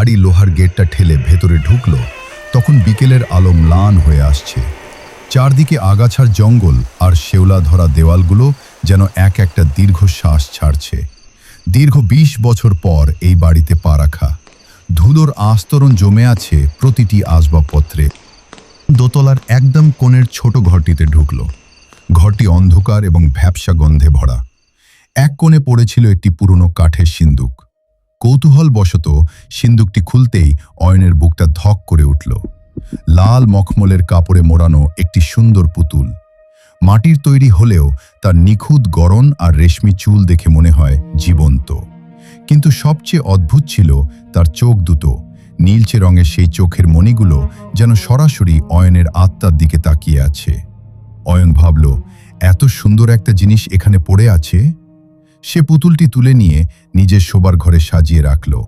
ভারী লোহার গেটটা ঠেলে ভেতরে ঢুকল, তখন বিকেলের আলো ম্লান হয়ে আসছে। চারদিকে আগাছার জঙ্গল আর শেওলা ধরা দেওয়ালগুলো যেন এক একটা দীর্ঘশ্বাস ছাড়ছে। দীর্ঘ ২০ বছর পর এই বাড়িতে পা রাখা। ধুলোর আস্তরণ জমে আছে প্রতিটি আসবাবপত্রে। দোতলার একদম কোণের ছোট ঘরটিতে ঢুকল। ঘরটি অন্ধকার এবং ভ্যাপসা গন্ধে ভরা। এক কোণে পড়েছিল একটি পুরনো কাঠের সিন্দুক। কৌতূহলবশত সিন্দুকটি খুলতেই অয়নের বুকটা ধক করে উঠল। লাল মখমলের কাপড়ে মোড়ানো একটি সুন্দর পুতুল। মাটির তৈরি হলেও তার নিখুঁত গড়ন আর রেশমি চুল দেখে মনে হয় জীবন্ত। কিন্তু সবচেয়ে অদ্ভুত ছিল তার চোখ দুটো। নীলচে রঙের সেই চোখের মণিগুলো যেন সরাসরি অয়নের আত্মার দিকে তাকিয়ে আছে। অয়ন ভাবল, এত সুন্দর একটা জিনিস এখানে পড়ে আছে। সে পুতুলটি তুলে নিয়ে নিজের শোবার ঘরে সাজিয়ে রাখল।